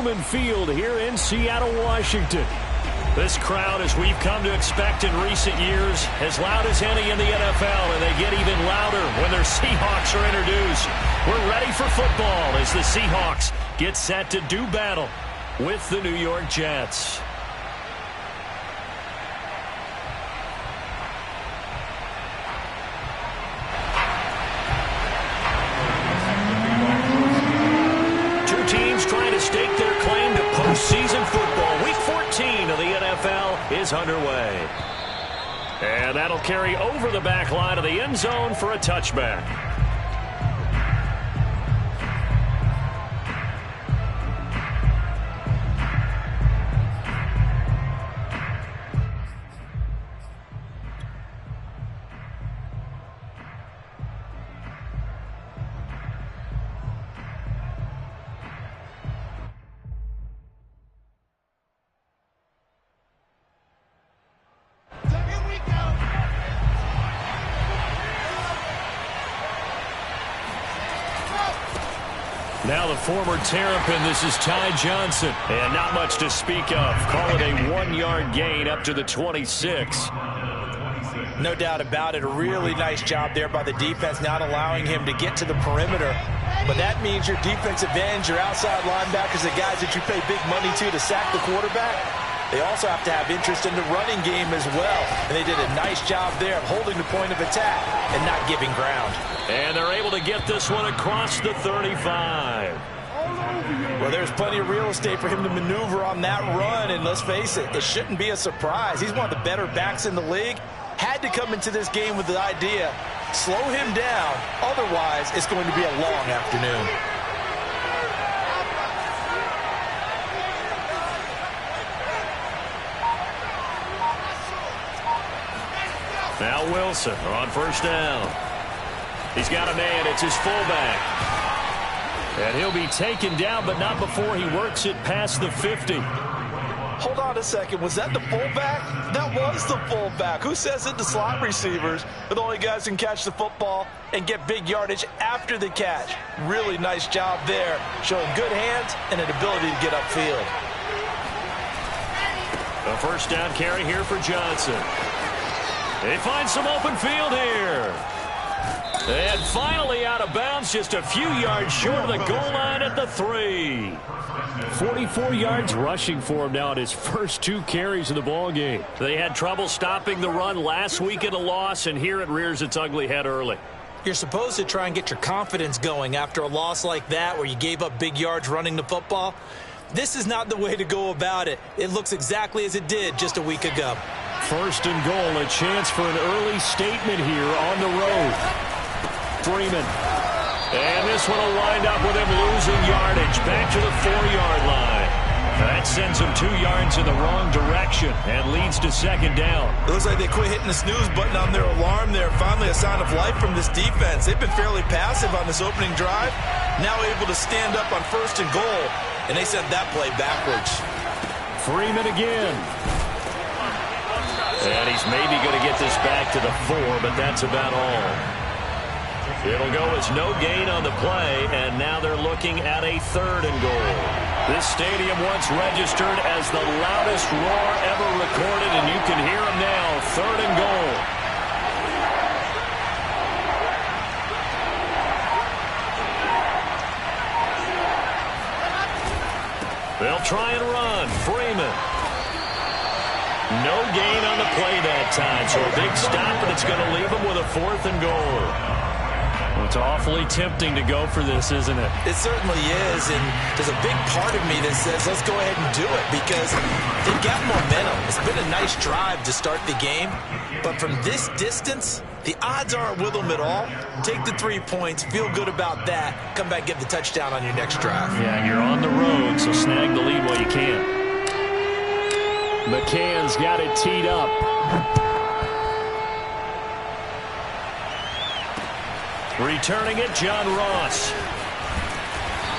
Truman Field here in Seattle, Washington. This crowd, as we've come to expect in recent years, as loud as any in the NFL, and they get even louder when their Seahawks are introduced. We're ready for football as the Seahawks get set to do battle with the New York Jets. Two teams trying to stake their claim to postseason football. Week 14 of the NFL is underway. And that'll carry over the back line of the end zone for a touchback. Now the former Terrapin, this is Ty Johnson. And not much to speak of. Call it a 1-yard gain up to the 26. No doubt about it. A really nice job there by the defense, not allowing him to get to the perimeter. But that means your defensive ends, your outside linebackers, the guys that you pay big money to sack the quarterback, they also have to have interest in the running game as well. And they did a nice job there of holding the point of attack and not giving ground. And they're able to get this one across the 35. Well, there's plenty of real estate for him to maneuver on that run. And let's face it, it shouldn't be a surprise. He's one of the better backs in the league. Had to come into this game with the idea, slow him down. Otherwise, it's going to be a long afternoon. Now Wilson on first down. He's got a man. It's his fullback. And he'll be taken down, but not before he works it past the 50. Hold on a second. Was that the fullback? That was the fullback. Who says that the slot receivers are the only guys who can catch the football and get big yardage after the catch? Really nice job there, showing good hands and an ability to get upfield. A first down carry here for Johnson. They find some open field here. And finally out of bounds, just a few yards short of the goal line at the 3. 44 yards rushing for him now at his first 2 carries of the ball game. They had trouble stopping the run last week in a loss, and here it rears its ugly head early. You're supposed to try and get your confidence going after a loss like that where you gave up big yards running the football. This is not the way to go about it. It looks exactly as it did just a week ago. First and goal, a chance for an early statement here on the road. Freeman. And this one will wind up with him losing yardage back to the 4-yard line. That sends him 2 yards in the wrong direction and leads to second down. It looks like they quit hitting the snooze button on their alarm there. Finally a sign of life from this defense. They've been fairly passive on this opening drive. Now able to stand up on first and goal. And they sent that play backwards. Freeman again. And he's maybe going to get this back to the 4, but that's about all. It'll go as no gain on the play, and now they're looking at a 3rd and goal. This stadium once registered as the loudest roar ever recorded, and you can hear them now. 3rd and goal. They'll try and run. Freeman. No gain on the play that time, so a big stop, and it's going to leave them with a 4th and goal. Well, it's awfully tempting to go for this, isn't it? It certainly is, and there's a big part of me that says let's go ahead and do it because they've got momentum. It's been a nice drive to start the game, but from this distance, the odds aren't with them at all. Take the 3 points, feel good about that, come back and get the touchdown on your next drive. Yeah, you're on the road, so snag the lead while you can. McCann's got it teed up. Returning it, John Ross.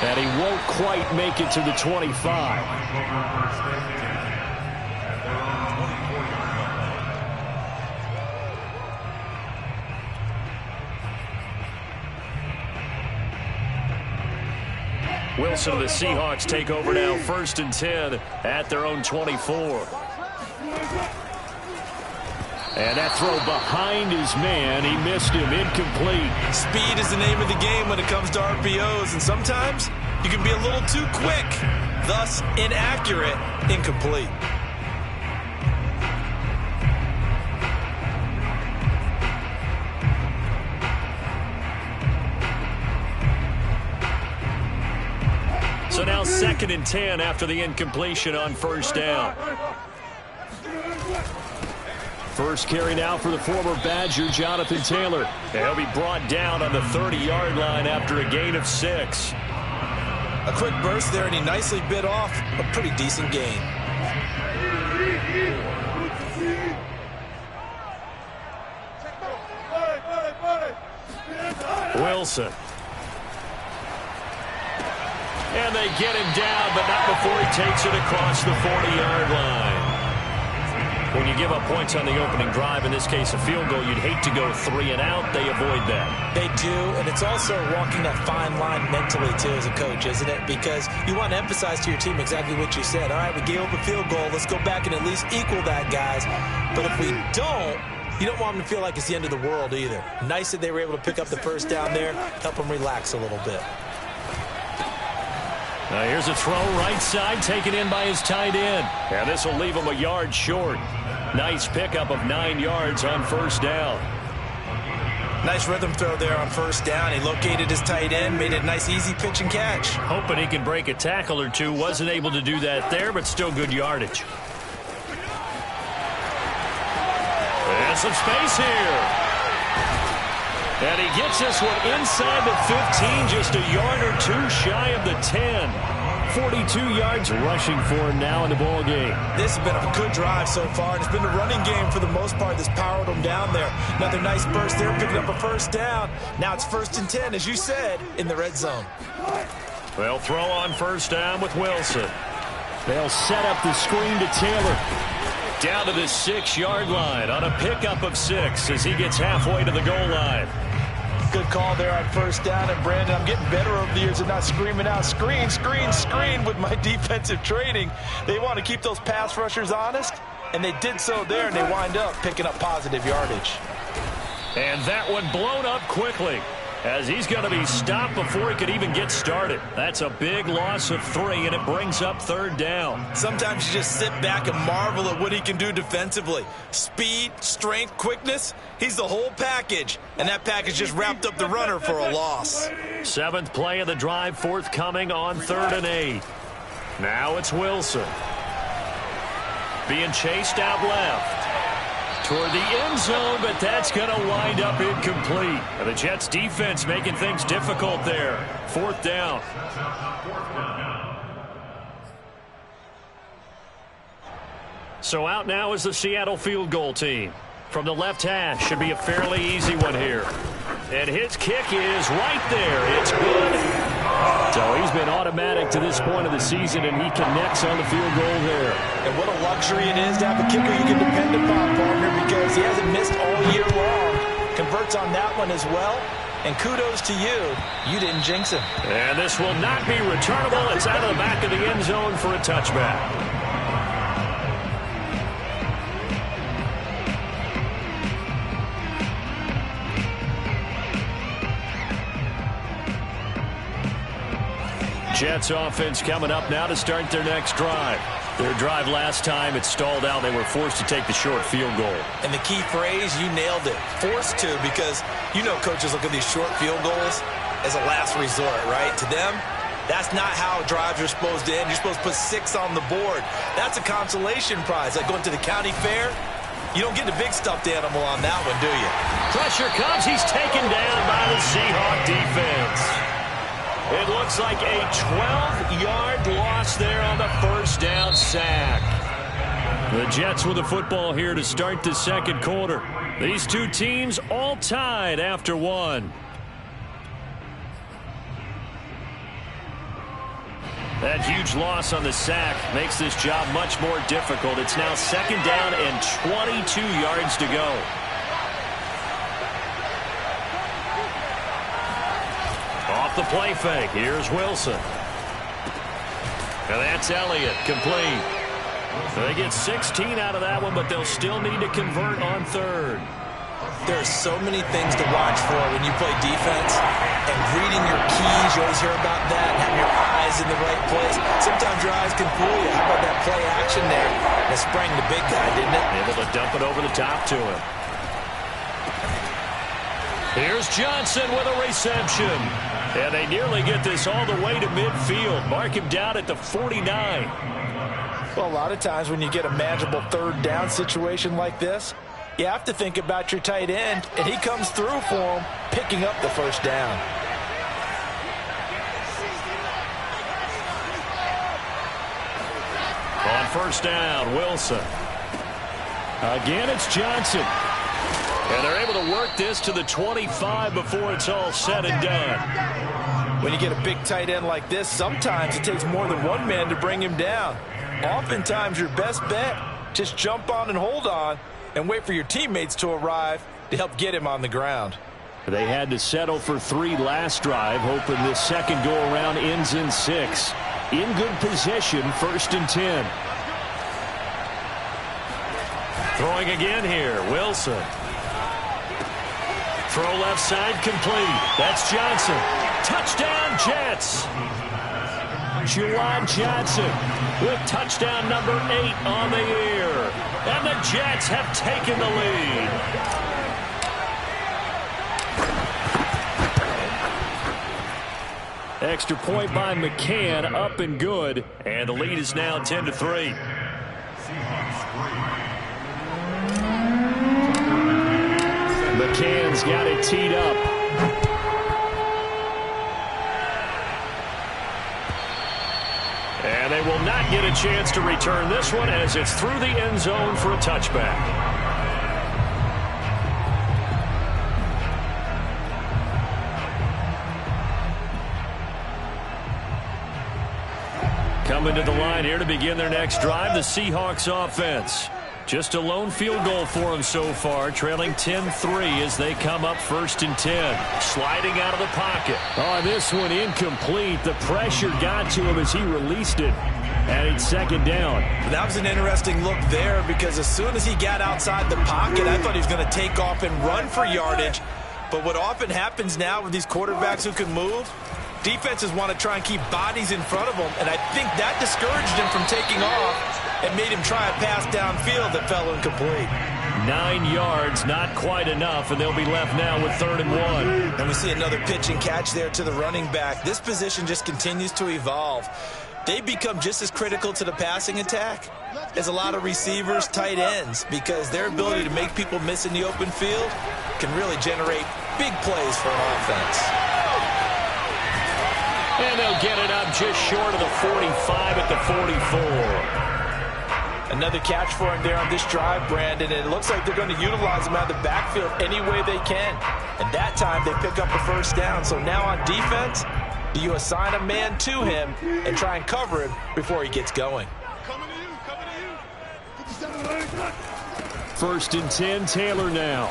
And he won't quite make it to the 25. Wilson of the Seahawks take over now, 1st and 10 at their own 24. And that throw behind his man. He missed him. Incomplete. Speed is the name of the game when it comes to RPOs, and sometimes you can be a little too quick, thus inaccurate, incomplete. So now 2nd and 10 after the incompletion on 1st down. First carry now for the former Badger, Jonathan Taylor. He'll be brought down on the 30-yard line after a gain of 6. A quick burst there, and he nicely bit off a pretty decent gain. Wilson. And they get him down, but not before he takes it across the 40-yard line. When you give up points on the opening drive, in this case a field goal, you'd hate to go 3 and out. They avoid that. They do, and it's also walking that fine line mentally, too, as a coach, isn't it? Because you want to emphasize to your team exactly what you said. All right, we gave up a field goal. Let's go back and at least equal that, guys. But if we don't, you don't want them to feel like it's the end of the world either. Nice that they were able to pick up the first down there, help them relax a little bit. Now here's a throw right side taken in by his tight end. And this will leave him a yard short. Nice pickup of 9 yards on 1st down. Nice rhythm throw there on 1st down. He located his tight end, made it a nice easy pitch and catch. Hoping he can break a tackle or two. Wasn't able to do that there, but still good yardage. And some space here. And he gets this one inside the 15, just a yard or two shy of the 10. 42 yards rushing for him now in the ball game. This has been a good drive so far, and it's been the running game for the most part that's powered him down there. Another nice burst there, picking up a 1st down. Now it's 1st and 10, as you said, in the red zone. Well, throw on 1st down with Wilson. They'll set up the screen to Taylor. Down to the 6-yard line on a pickup of 6 as he gets halfway to the goal line. Good call there on 1st down. And, Brandon, I'm getting better over the years of not screaming out, screen, screen, screen with my defensive training. They want to keep those pass rushers honest, and they did so there, and they wind up picking up positive yardage. And that one blown up quickly as he's going to be stopped before he could even get started. That's a big loss of 3, and it brings up 3rd down. Sometimes you just sit back and marvel at what he can do defensively. Speed, strength, quickness, he's the whole package. And that package just wrapped up the runner for a loss. 7th play of the drive forthcoming on 3rd and 8. Now it's Wilson. Being chased out left. Toward the end zone, but that's going to wind up incomplete. And the Jets defense making things difficult there. 4th down. So out now is the Seattle field goal team. From the left hash, should be a fairly easy one here. And his kick is right there. It's good. So he's been automatic to this point of the season, and he connects on the field goal there. And what a luxury it is to have a kicker you can depend upon, partner, because he hasn't missed all year long. Converts on that one as well. And kudos to you. You didn't jinx him. And this will not be returnable. It's out of the back of the end zone for a touchback. Jets offense coming up now to start their next drive. Their drive last time, it stalled out. They were forced to take the short field goal. And the key phrase, you nailed it. Forced to, because you know coaches look at these short field goals as a last resort, right? To them, that's not how drives are supposed to end. You're supposed to put 6 on the board. That's a consolation prize. Like going to the county fair, you don't get the big stuffed animal on that one, do you? Pressure comes. He's taken down by the Seahawk defense. It looks like a 12-yard loss there on the 1st down sack. The Jets with the football here to start the 2nd quarter. These two teams all tied after 1. That huge loss on the sack makes this job much more difficult. It's now 2nd down and 22 yards to go. Off the play fake, here's Wilson. And that's Elliott, complete. They get 16 out of that one, but they'll still need to convert on third. There are so many things to watch for when you play defense, and reading your keys, you always hear about that, and having your eyes in the right place. Sometimes your eyes can fool you. How about that play action there? That sprang the big guy, didn't it? Able to dump it over the top to him. Here's Johnson with a reception. And they nearly get this all the way to midfield. Mark him down at the 49. Well, a lot of times when you get a manageable third down situation like this, you have to think about your tight end, and he comes through for him, picking up the first down. On first down, Wilson. Again, it's Johnson. And they're able to work this to the 25 before it's all said and done. When you get a big tight end like this, sometimes it takes more than one man to bring him down. Oftentimes, your best bet, just jump on and hold on and wait for your teammates to arrive to help get him on the ground. They had to settle for 3 last drive, hoping this second go-around ends in 6. In good position, 1st and 10. Throwing again here, Wilson. Throw left side complete. That's Johnson. Touchdown, Jets. Juwan Johnson with touchdown number 8 on the year. And the Jets have taken the lead. Extra point by McCann, up and good. And the lead is now 10-3. McCann's got it teed up. And they will not get a chance to return this one as it's through the end zone for a touchback. Coming to the line here to begin their next drive, the Seahawks offense. Just a lone field goal for them so far, trailing 10-3 as they come up 1st and 10. Sliding out of the pocket. Oh, this one incomplete. The pressure got to him as he released it. And it's 2nd down. That was an interesting look there because as soon as he got outside the pocket, I thought he was going to take off and run for yardage. But what often happens now with these quarterbacks who can move, defenses want to try and keep bodies in front of them, and I think that discouraged him from taking off and made him try a pass downfield that fell incomplete. 9 yards, not quite enough, and they'll be left now with 3rd and 1. And we see another pitch and catch there to the running back. This position just continues to evolve. They become just as critical to the passing attack as a lot of receivers, tight ends, because their ability to make people miss in the open field can really generate big plays for an offense. And they'll get it up just short of the 45 at the 44. Another catch for him there on this drive, Brandon, and it looks like they're going to utilize him out of the backfield any way they can. And that time they pick up a first down. So now on defense, do you assign a man to him and try and cover him before he gets going? Coming to you. 1st and 10, Taylor now.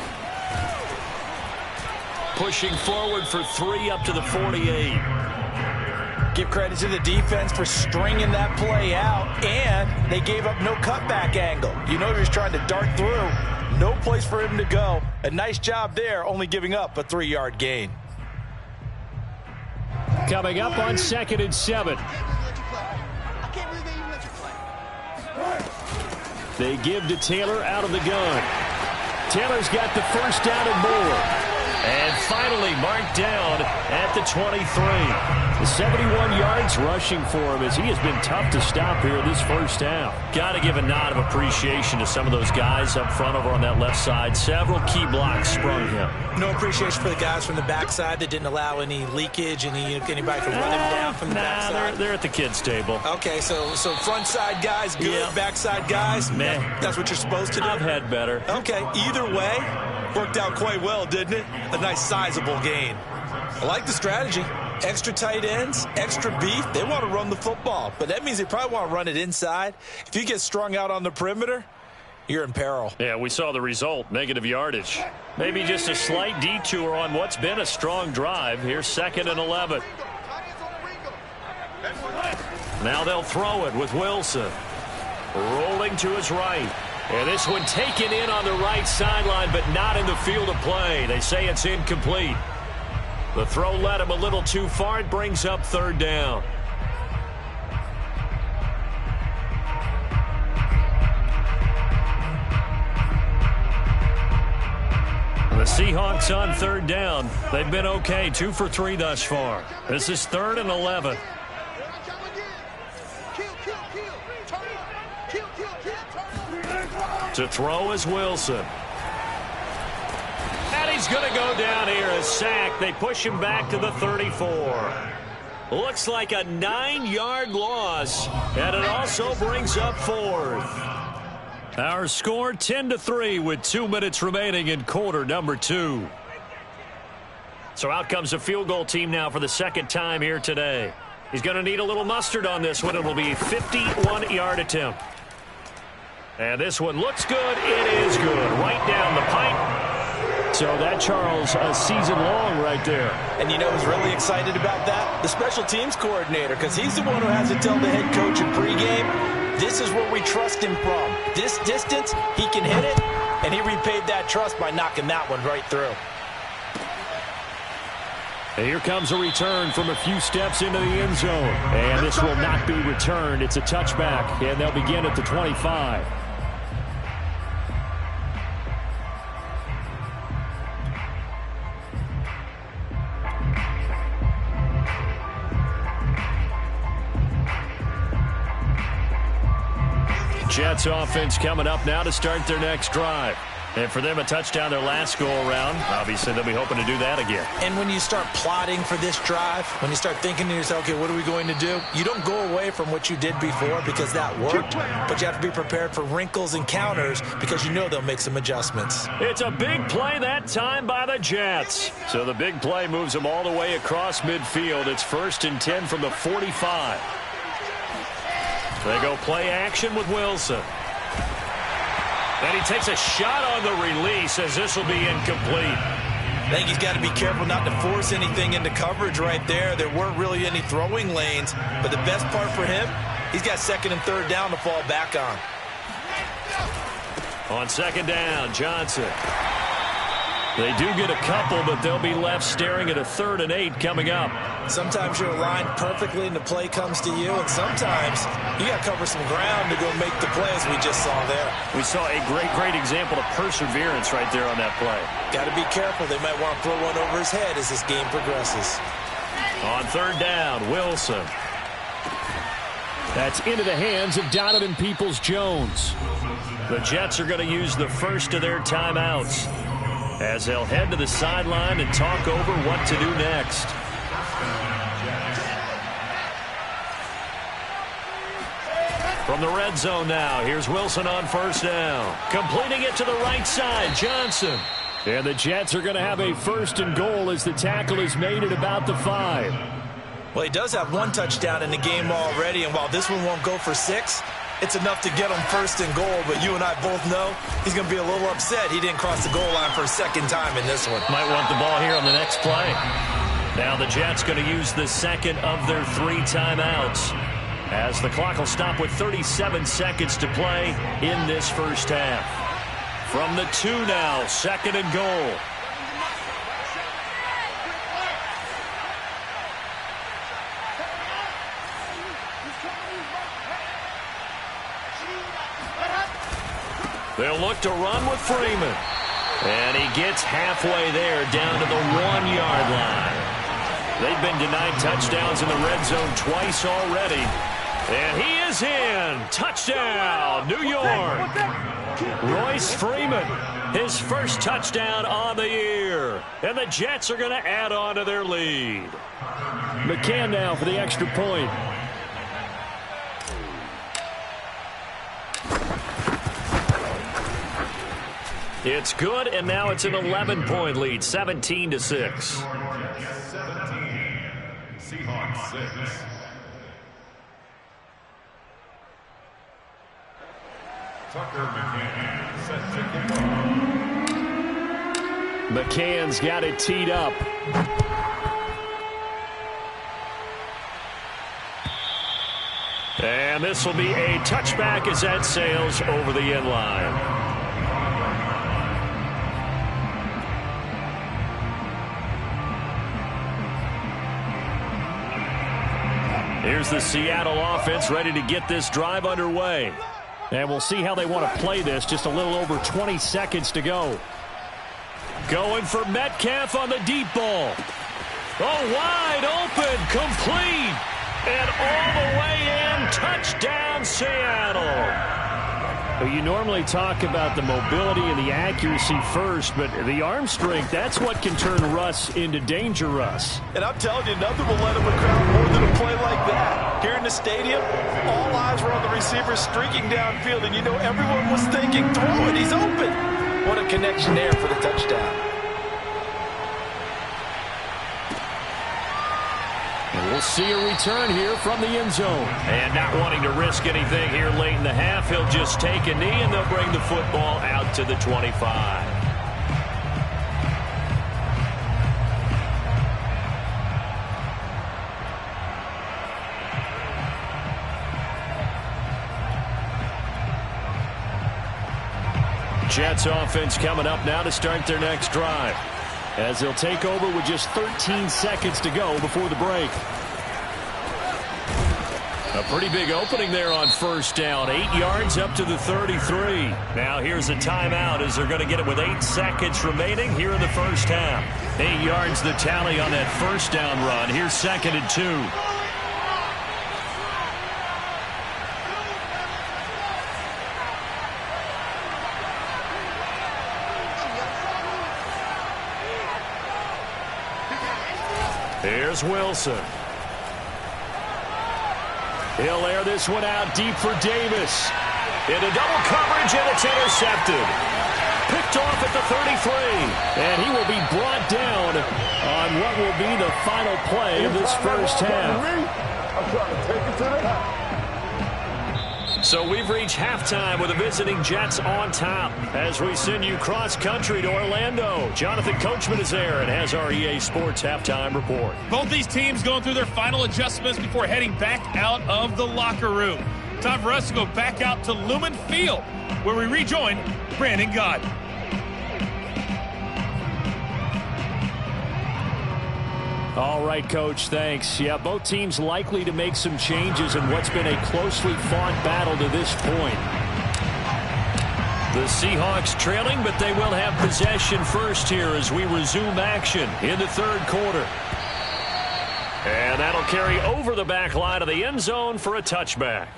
Pushing forward for 3 up to the 48. Give credit to the defense for stringing that play out, and they gave up no cutback angle. You know, he was trying to dart through. No place for him to go. A nice job there, only giving up a 3-yard gain. Coming up on 2nd and 7. They give to Taylor out of the gun. Taylor's got the first down and more. And finally marked down at the 23. The 71 yards rushing for him as he has been tough to stop here this first half. Got to give a nod of appreciation to some of those guys up front over on that left side. Several key blocks sprung him. No appreciation for the guys from the backside that didn't allow any leakage, anybody from running down from the backside. They're at the kids' table. Okay, so front side guys good, yeah. Backside guys, meh. That's what you're supposed to do? I've had better. Okay, either way, worked out quite well, didn't it? A nice sizable gain. I like the strategy. Extra tight ends, extra beef. They want to run the football, but that means they probably want to run it inside. If you get strung out on the perimeter, you're in peril. Yeah, we saw the result, negative yardage. Maybe just a slight detour on what's been a strong drive. Here's 2nd and 11. Now they'll throw it with Wilson. Rolling to his right. And this one taken in on the right sideline, but not in the field of play. They say it's incomplete. The throw led him a little too far. It brings up third down. The Seahawks on third down. They've been okay, 2 for 3 thus far. This is 3rd and 11. To throw is Wilson. And he's going to go down here, a sack. They push him back to the 34. Looks like a 9-yard loss, and it also brings up 4th. Our score 10-3 with 2 minutes remaining in quarter number 2. So out comes a field goal team now for the second time here today. He's going to need a little mustard on this one. It will be a 51-yard attempt. And this one looks good. It is good. Right down the pipe. So that, Charles, a season long right there. And you know who's really excited about that? The special teams coordinator, because he's the one who has to tell the head coach in pregame, this is where we trust him from. This distance, he can hit it, and he repaid that trust by knocking that one right through. And here comes a return from a few steps into the end zone. And this will not be returned. It's a touchback, and they'll begin at the 25. Jets offense coming up now to start their next drive. And for them, a touchdown their last go-around. Obviously, they'll be hoping to do that again. And when you start plotting for this drive, when you start thinking to yourself, okay, what are we going to do? You don't go away from what you did before because that worked, but you have to be prepared for wrinkles and counters because you know they'll make some adjustments. It's a big play that time by the Jets. So the big play moves them all the way across midfield. It's 1st and 10 from the 45. They go play action with Wilson. And he takes a shot on the release as this will be incomplete. I think he's got to be careful not to force anything into coverage right there. There weren't really any throwing lanes, but the best part for him, he's got 2nd and 3rd down to fall back on. On 2nd down, Johnson. They do get a couple, but they'll be left staring at a 3rd and 8 coming up. Sometimes you're aligned perfectly and the play comes to you, and sometimes you got to cover some ground to go make the play, as we just saw there. We saw a great example of perseverance right there on that play. Got to be careful. They might want to throw one over his head as this game progresses. On 3rd down, Wilson. That's into the hands of Donovan Peoples-Jones. The Jets are going to use the first of their timeouts as they'll head to the sideline and talk over what to do next. From the red zone now, here's Wilson on 1st down. Completing it to the right side, Johnson. And the Jets are going to have a 1st and goal as the tackle is made at about the 5. Well, he does have 1 touchdown in the game already, and while this one won't go for 6, it's enough to get him 1st and goal, but you and I both know he's going to be a little upset he didn't cross the goal line for a 2nd time in this one. Might want the ball here on the next play. Now the Jets going to use the 2nd of their 3 timeouts, as the clock will stop with 37 seconds to play in this first half. From the 2 now, 2nd and goal. They'll look to run with Freeman. And he gets halfway there, down to the 1-yard line. They've been denied touchdowns in the red zone twice already. And he is in. Touchdown, New York. Royce Freeman, his first touchdown on the year. And the Jets are going to add on to their lead. McCann now for the extra point. It's good, and now it's an 11-point lead, 17-6. 17, Seahawks 6. Tucker McCann set to kick off. McCann's got it teed up. And this will be a touchback as that sails over the end line. Here's the Seattle offense ready to get this drive underway. And we'll see how they want to play this. Just a little over 20 seconds to go. Going for Metcalf on the deep ball. Oh, wide open, complete. And all the way in, touchdown Seattle. You normally talk about the mobility and the accuracy first, but the arm strength, that's what can turn Russ into danger Russ. And I'm telling you, nothing will let him crowd more than a play like that. Here in the stadium, all eyes were on the receiver streaking downfield, and you know everyone was thinking, throw it, he's open. What a connection there for the touchdown. And we'll see a return here from the end zone. And not wanting to risk anything here late in the half, he'll just take a knee, and they'll bring the football out to the 25. Jets offense coming up now to start their next drive, as they'll take over with just 13 seconds to go before the break. A pretty big opening there on first down. 8 yards up to the 33. Now here's a timeout as they're going to get it with 8 seconds remaining here in the first half. 8 yards the tally on that first down run. Here's 2nd and 2. Here's Wilson. He'll air this one out deep for Davis. Into double coverage, and it's intercepted. Picked off at the 33. And he will be brought down on what will be the final play of this first half. I'm trying to take it to the house. So we've reached halftime with the visiting Jets on top as we send you cross-country to Orlando. Jonathan Coachman is there and has our EA Sports halftime report. Both these teams going through their final adjustments before heading back out of the locker room. Time for us to go back out to Lumen Field, where we rejoin Brandon Gott. All right, Coach, thanks. Yeah, both teams likely to make some changes in what's been a closely fought battle to this point. The Seahawks trailing, but they will have possession first here as we resume action in the third quarter. And that'll carry over the back line of the end zone for a touchback.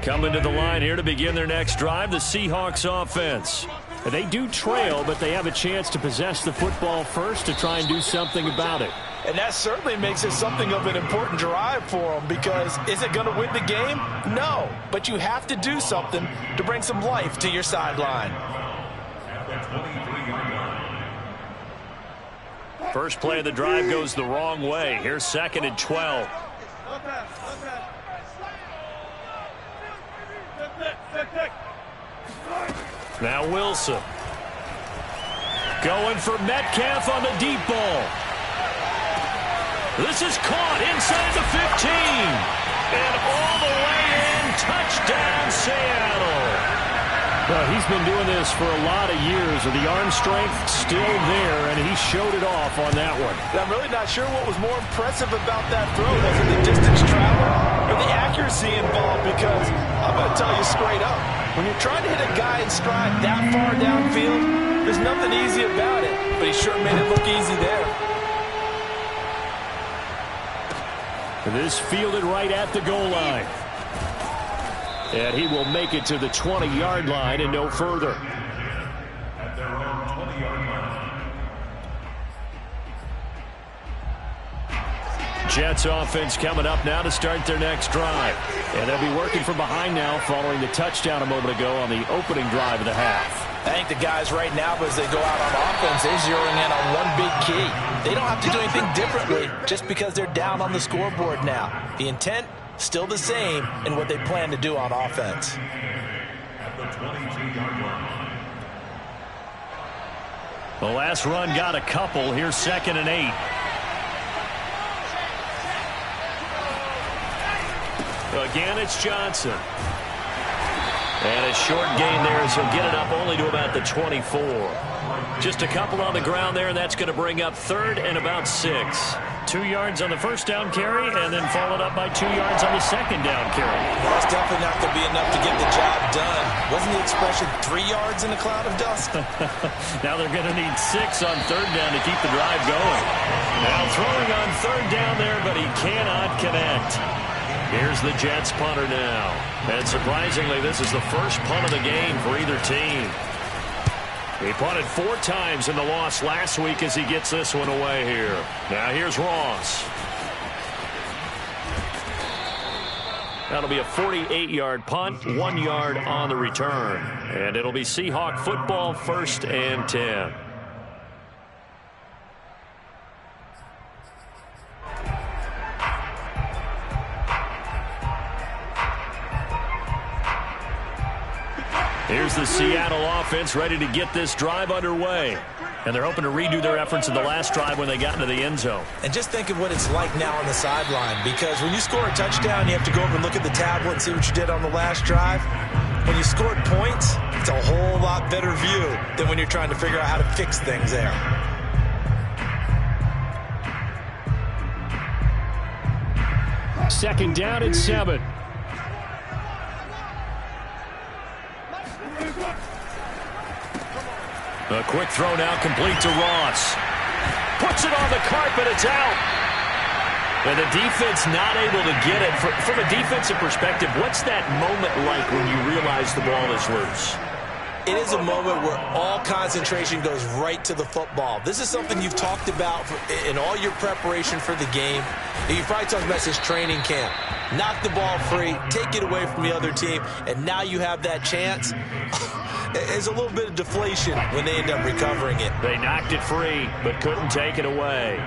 Coming to the line here to begin their next drive, the Seahawks offense. They do trail, but they have a chance to possess the football first to try and do something about it. And that certainly makes it something of an important drive for them, because is it going to win the game? No, but you have to do something to bring some life to your sideline. First play of the drive goes the wrong way. Here's 2nd and 12. Now Wilson. Going for Metcalf on the deep ball. This is caught inside the 15. And all the way in, touchdown Seattle. Well, he's been doing this for a lot of years, and the arm strength still there, and he showed it off on that one. I'm really not sure what was more impressive about that throw. Was it the distance traveled or the accuracy involved? Because I'm going to tell you straight up, when you're trying to hit a guy in stride that far downfield, there's nothing easy about it, but he sure made it look easy there. This fielded right at the goal line. And he will make it to the 20-yard line and no further. At their own 20-yard line. Jets offense coming up now to start their next drive. And they'll be working from behind now following the touchdown a moment ago on the opening drive of the half. I think the guys right now, as they go out on offense, they're zeroing in on one big key. They don't have to do anything differently just because they're down on the scoreboard now. The intent, still the same in what they plan to do on offense. At the 22-yard line. The last run got a couple. Here's 2nd and 8. Again, it's Johnson. And a short gain there as he'll get it up only to about the 24. Just a couple on the ground there, and that's going to bring up 3rd and about 6. 2 yards on the first down carry, and then followed up by 2 yards on the second down carry. That's definitely not going to be enough to get the job done. Wasn't the expression 3 yards in a cloud of dust? Now they're going to need 6 on 3rd down to keep the drive going. Now throwing on 3rd down there, but he cannot connect. Here's the Jets punter now. And surprisingly, this is the first punt of the game for either team. He punted 4 times in the loss last week as he gets this one away here. Now here's Ross. That'll be a 48-yard punt, 1 yard on the return. And it'll be Seahawk football, 1st and 10. Here's the Seattle offense ready to get this drive underway. And they're hoping to redo their efforts in the last drive when they got into the end zone. And just think of what it's like now on the sideline, because when you score a touchdown, you have to go over and look at the tablet and see what you did on the last drive. When you scored points, it's a whole lot better view than when you're trying to figure out how to fix things there. Second down and 7. A quick throw now complete to Ross. Puts it on the carpet. It's out. And the defense not able to get it. From a defensive perspective, what's that moment like when you realize the ball is loose? It is a moment where all concentration goes right to the football. This is something you've talked about in all your preparation for the game. You've probably talked about since training camp. Knock the ball free, take it away from the other team, and now you have that chance. There's a little bit of deflation when they end up recovering it. They knocked it free, but couldn't take it away.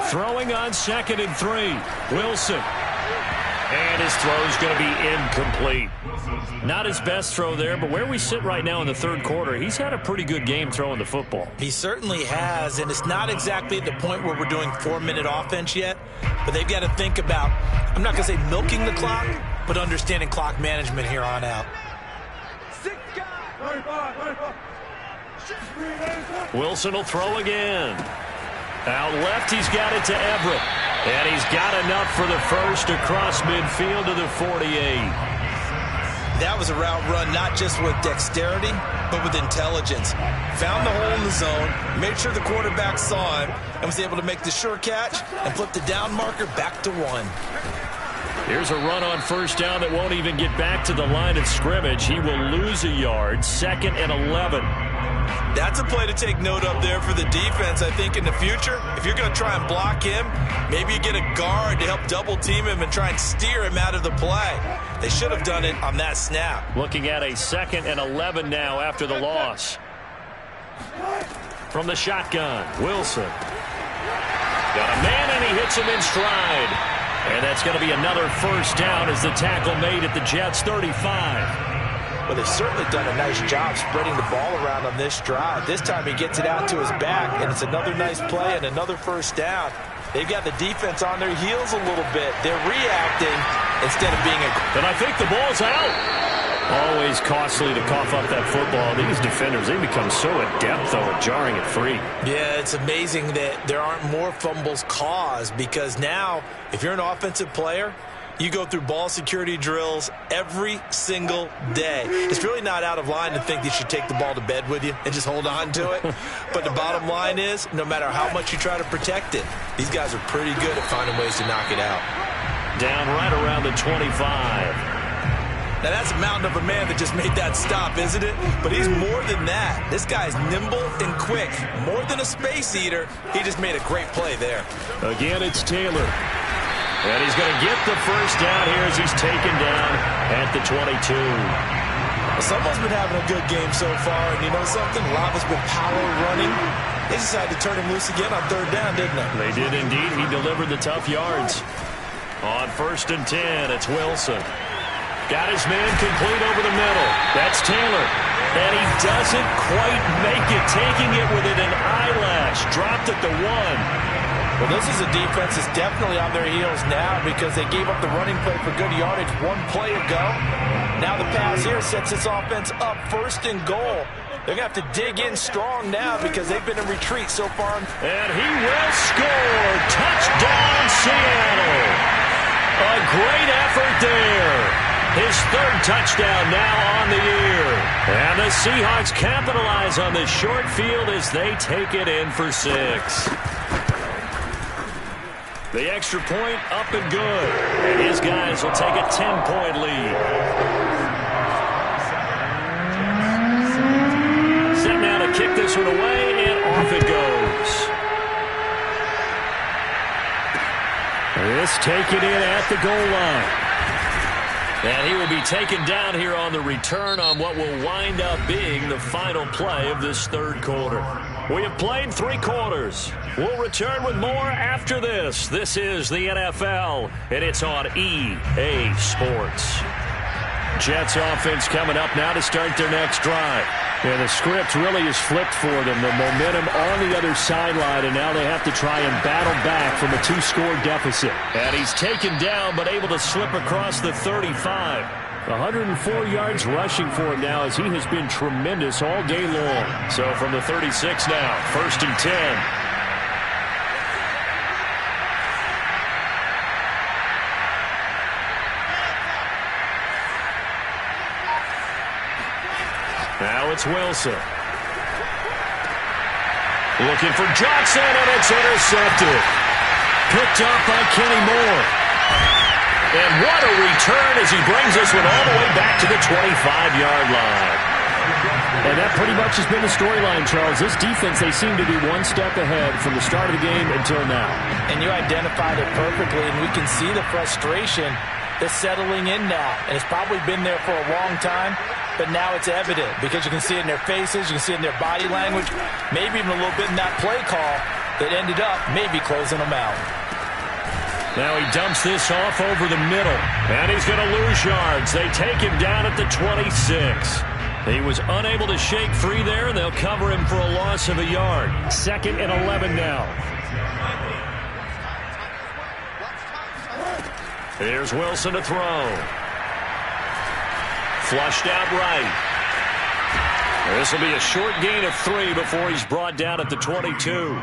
Throwing on 2nd and 3. Wilson. And his throw is going to be incomplete. Not his best throw there, but where we sit right now in the 3rd quarter, he's had a pretty good game throwing the football. He certainly has, and it's not exactly at the point where we're doing 4-minute offense yet, but they've got to think about, I'm not going to say milking the clock, but understanding clock management here on out. Wilson will throw again. Out left, he's got it to Everett. And he's got enough for the first across midfield to the 48. That was a route run not just with dexterity, but with intelligence. Found the hole in the zone, made sure the quarterback saw him, and was able to make the sure catch and flip the down marker back to 1. Here's a run on 1st down that won't even get back to the line of scrimmage. He will lose a yard. 2nd and 11. That's a play to take note of there for the defense. I think in the future, if you're going to try and block him, maybe you get a guard to help double team him and try and steer him out of the play. They should have done it on that snap. Looking at a 2nd and 11 now after the loss. From the shotgun, Wilson. Got a man and he hits him in stride. And that's going to be another first down as the tackle made at the Jets' 35. Well, they've certainly done a nice job spreading the ball around on this drive. This time he gets it out to his back, and it's another nice play and another first down. They've got the defense on their heels a little bit. They're reacting instead of being aggressive. And I think the ball's out. Always costly to cough up that football. These defenders, they become so adept, though, at jarring it free. Yeah, it's amazing that there aren't more fumbles caused, because now, if you're an offensive player, you go through ball security drills every single day. It's really not out of line to think that you should take the ball to bed with you and just hold on to it. But the bottom line is, no matter how much you try to protect it, these guys are pretty good at finding ways to knock it out. Down right around the 25. Now, that's a mountain of a man that just made that stop, isn't it? But he's more than that. This guy's nimble and quick. More than a space eater, he just made a great play there. Again, it's Taylor. And he's going to get the first down here as he's taken down at the 22. Well, someone's been having a good game so far, and you know something? Lava's been power running. They decided to turn him loose again on 3rd down, didn't they? They did indeed. He delivered the tough yards. On 1st and 10, it's Wilson. Got his man complete over the middle. That's Taylor. And he doesn't quite make it, taking it within an eyelash. Dropped at the 1. Well, this is a defense that's definitely on their heels now because they gave up the running play for good yardage 1 play ago. Now the pass here sets this offense up 1st and goal. They're going to have to dig in strong now because they've been in retreat so far. And he will score. Touchdown, Seattle. A great effort there. His 3rd touchdown now on the year. And the Seahawks capitalize on this short field as they take it in for 6. The extra point up and good. And his guys will take a 10-point lead. Set now to kick this one away, and off it goes. This taken in at the goal line. And he will be taken down here on the return on what will wind up being the final play of this 3rd quarter. We have played 3 quarters. We'll return with more after this. This is the NFL, and it's on EA Sports. Jets offense coming up now to start their next drive. And the script really is flipped for them. The momentum on the other sideline, and now they have to try and battle back from a 2-score deficit. And he's taken down, but able to slip across the 35. 104 yards rushing for him now as he has been tremendous all day long. So from the 36 now, 1st and 10. Now it's Wilson. Looking for Johnson, and it's intercepted. Picked up by Kenny Moore. And what a return as he brings this one all the way back to the 25-yard line. And that pretty much has been the storyline, Charles. This defense, they seem to be 1 step ahead from the start of the game until now. And you identified it perfectly, and we can see the frustration that's settling in now. And it's probably been there for a long time, but now it's evident because you can see it in their faces, you can see it in their body language, maybe even a little bit in that play call that ended up maybe closing them out. Now he dumps this off over the middle, and he's going to lose yards. They take him down at the 26. He was unable to shake free there, and they'll cover him for a loss of a yard. 2nd and 11 now. Here's Wilson to throw. Flushed out right. This will be a short gain of 3 before he's brought down at the 22.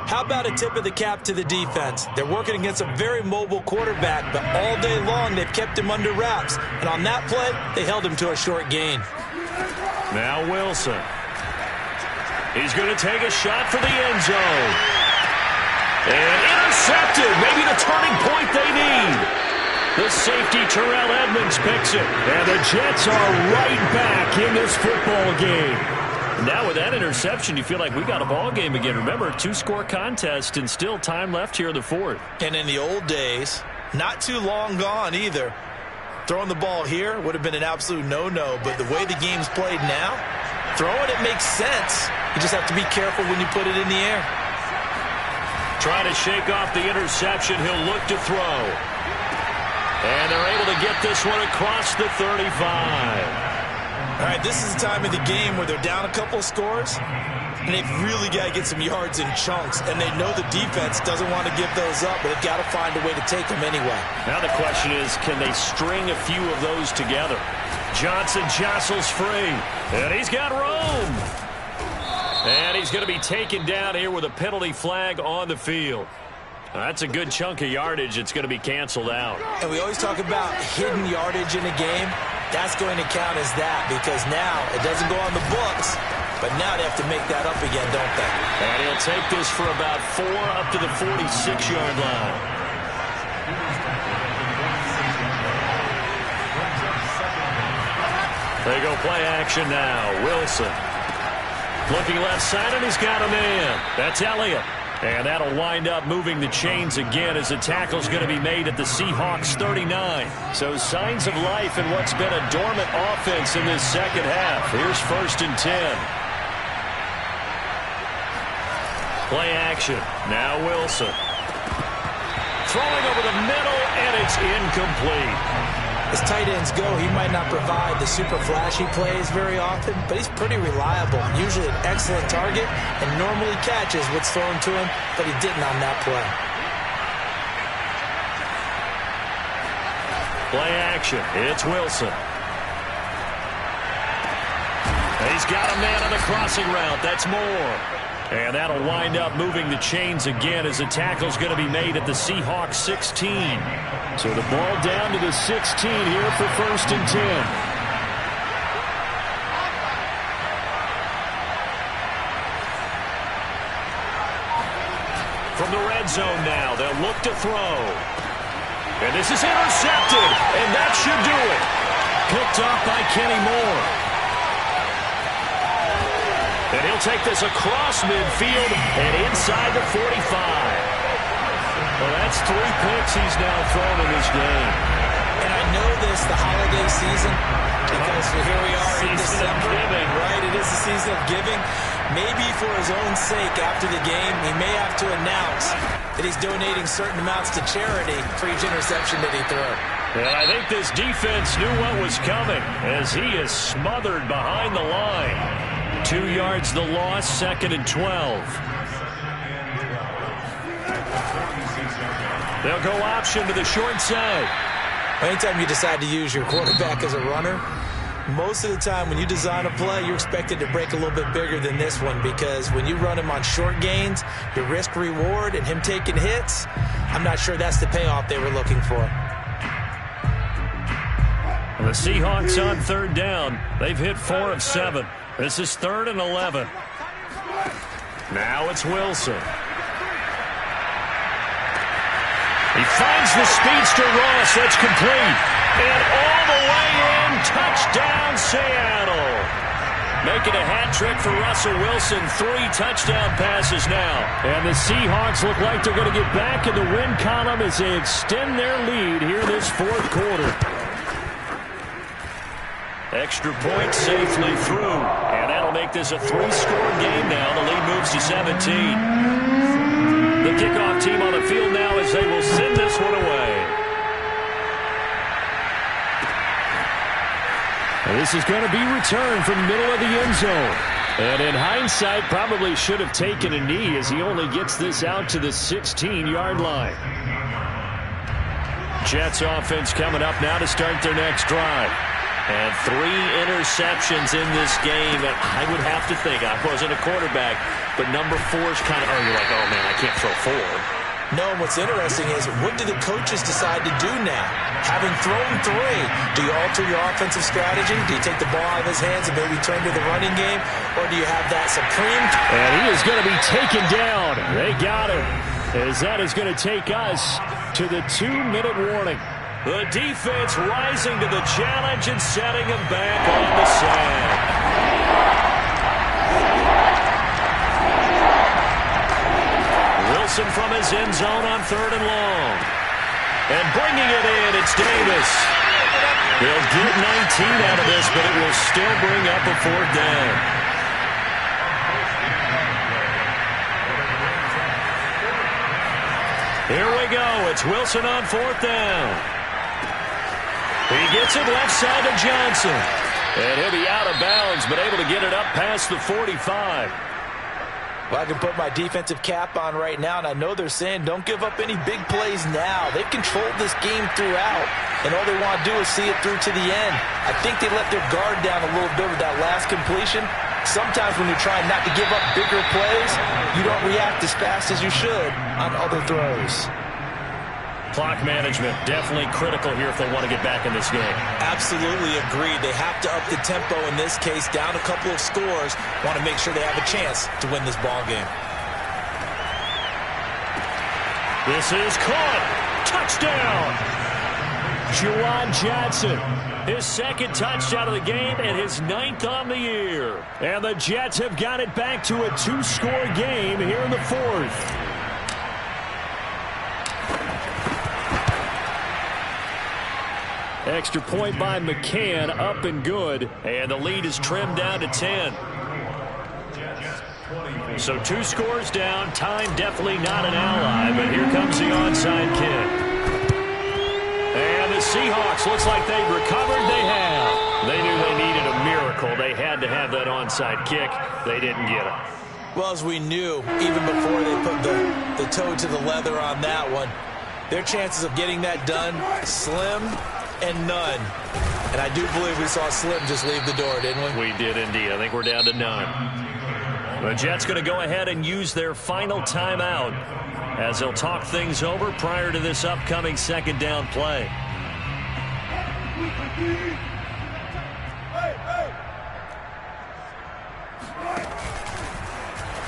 How about a tip of the cap to the defense? They're working against a very mobile quarterback, but all day long they've kept him under wraps. And on that play, they held him to a short gain. Now Wilson. He's going to take a shot for the end zone. And intercepted. Maybe the turning point they need. The safety, Terrell Edmonds, picks it. And the Jets are right back in this football game. Now with that interception, you feel like we got a ball game again. Remember, 2-score contest and still time left here in the 4th. And in the old days, not too long gone either, throwing the ball here would have been an absolute no-no. But the way the game's played now, throwing it makes sense. You just have to be careful when you put it in the air. Trying to shake off the interception. He'll look to throw. And they're able to get this one across the 35. All right, this is the time of the game where they're down a couple of scores, and they've really got to get some yards in chunks, and they know the defense doesn't want to give those up, but they've got to find a way to take them anyway. Now the question is, can they string a few of those together? Johnson jostles free, and he's got room. And he's going to be taken down here with a penalty flag on the field. That's a good chunk of yardage. It's going to be canceled out. And we always talk about hidden yardage in a game. That's going to count as that because now it doesn't go on the books, but now they have to make that up again, don't they? And he'll take this for about 4 up to the 46-yard line. They go play action now. Wilson looking left side, and he's got a man. That's Elliott. And that'll wind up moving the chains again as the tackle's going to be made at the Seahawks 39. So signs of life in what's been a dormant offense in this second half. Here's 1st and 10. Play action. Now Wilson. Throwing over the middle, and it's incomplete. As tight ends go, he might not provide the super flashy plays very often, but he's pretty reliable, usually an excellent target, and normally catches what's thrown to him, but he didn't on that play. Play action. It's Wilson. He's got a man on the crossing route. That's Moore. And that'll wind up moving the chains again as the tackle's going to be made at the Seahawks 16. So the ball down to the 16 here for 1st and 10. From the red zone now, they'll look to throw. And this is intercepted, and that should do it. Picked off by Kenny Moore. And he'll take this across midfield and inside the 45. Well, that's 3 picks he's now thrown in this game. And I know this, the holiday season, because here we are in December. Right, it is the season of giving. Maybe for his own sake after the game, he may have to announce that he's donating certain amounts to charity for each interception that he threw. And I think this defense knew what was coming as he is smothered behind the line. 2 yards the loss, 2nd and 12. They'll go option to the short side. Anytime you decide to use your quarterback as a runner, most of the time when you design a play, you're expected to break a little bit bigger than this one, because when you run him on short gains, your risk-reward and him taking hits, I'm not sure that's the payoff they were looking for. The Seahawks on 3rd down. They've hit 4 of 7. This is 3rd and 11. Now it's Wilson. He finds the speedster Ross. That's complete. And all the way in. Touchdown, Seattle. Making a hat trick for Russell Wilson. 3 touchdown passes now. And the Seahawks look like they're going to get back in the win column as they extend their lead here this 4th quarter. Extra point safely through. And that'll make this a 3-score game now. The lead moves to 17. The kickoff team on the field now as they will send this one away. And this is going to be returned from the middle of the end zone. And in hindsight, probably should have taken a knee as he only gets this out to the 16-yard line. Jets offense coming up now to start their next drive. And 3 interceptions in this game. And I would have to think, I wasn't a quarterback, but number 4 is kind of, you're like, oh, man, I can't throw 4. No, and what's interesting is, what do the coaches decide to do now? Having thrown 3, do you alter your offensive strategy? Do you take the ball out of his hands and maybe turn to the running game? Or do you have that supreme? And he is going to be taken down. They got him. As that is going to take us to the 2-minute warning. The defense rising to the challenge and setting him back on the sand. Wilson from his end zone on 3rd and long. And bringing it in, it's Davis. They'll get 19 out of this, but it will still bring up a 4th down. Here we go. It's Wilson on 4th down. He gets it left side to Johnson. And he'll be out of bounds, but able to get it up past the 45. Well, I can put my defensive cap on right now, and I know they're saying don't give up any big plays now. They've controlled this game throughout, and all they want to do is see it through to the end. I think they let their guard down a little bit with that last completion. Sometimes when you're trying not to give up bigger plays, you don't react as fast as you should on other throws. Clock management definitely critical here if they want to get back in this game. Absolutely agreed. They have to up the tempo in this case, down a couple of scores. Want to make sure they have a chance to win this ball game. This is caught. Touchdown. Juwan Johnson. His 2nd touchdown of the game and his 9th on the year. And the Jets have got it back to a 2-score game here in the 4th. Extra point by McCann, up and good. And the lead is trimmed down to 10. So 2 scores down. Time definitely not an ally, but here comes the onside kick. And the Seahawks, looks like they've recovered. They have. They knew they needed a miracle. They had to have that onside kick. They didn't get it. Well, as we knew, even before they put the toe to the leather on that one, their chances of getting that done, slim and none. And I do believe we saw Slim just leave the door, didn't we? We did indeed. I think we're down to none. The Jets going to go ahead and use their final timeout as they'll talk things over prior to this upcoming second down play.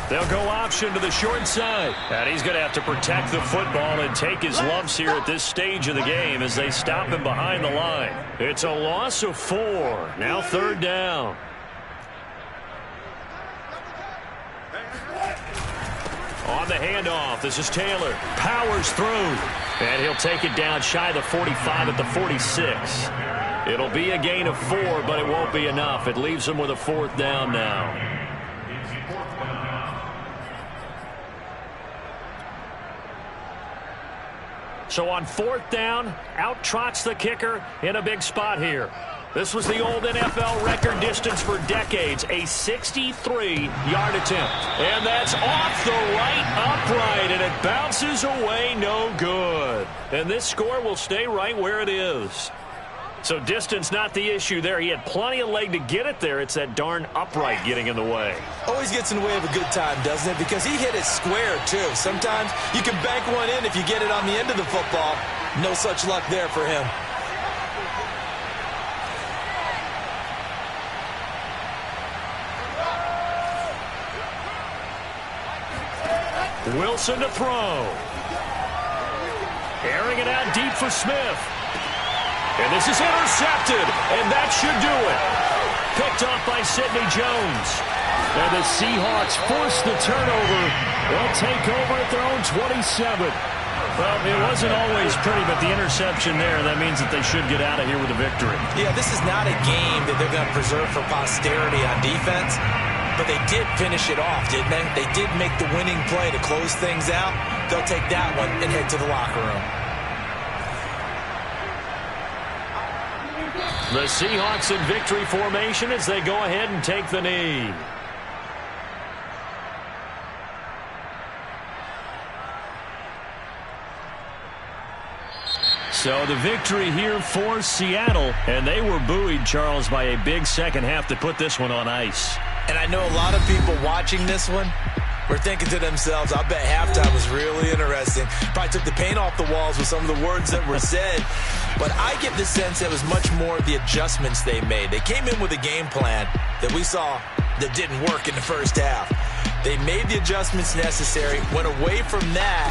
They'll go option to the short side. And he's going to have to protect the football and take his lumps here at this stage of the game as they stop him behind the line. It's a loss of 4. Now third down. On the handoff, this is Taylor. Powers through. And he'll take it down shy of the 45 at the 46. It'll be a gain of 4, but it won't be enough. It leaves him with a fourth down now. So on fourth down, out trots the kicker in a big spot here. This was the old NFL record distance for decades, a 63-yard attempt. And that's off the right upright, and it bounces away no good. And this score will stay right where it is. So distance not the issue there. He had plenty of leg to get it there. It's that darn upright getting in the way. Always gets in the way of a good time, doesn't it? Because he hit it square, too. Sometimes you can bank one in if you get it on the end of the football. No such luck there for him. Wilson to throw. Airing it out deep for Smith. And this is intercepted, and that should do it. Picked off by Sidney Jones. And the Seahawks force the turnover. They'll take over at their own 27. Well, it wasn't always pretty, but the interception there, that means that they should get out of here with a victory. Yeah, this is not a game that they're going to preserve for posterity on defense, but they did finish it off, didn't they? They did make the winning play to close things out. They'll take that one and head to the locker room. The Seahawks in victory formation as they go ahead and take the knee. So the victory here for Seattle, and they were buoyed, Charles, by a big second half to put this one on ice. And I know a lot of people watching this one were thinking to themselves, I bet halftime was really interesting. Probably took the paint off the walls with some of the words that were said. But I get the sense it was much more the adjustments they made. They came in with a game plan that we saw that didn't work in the first half. They made the adjustments necessary, went away from that,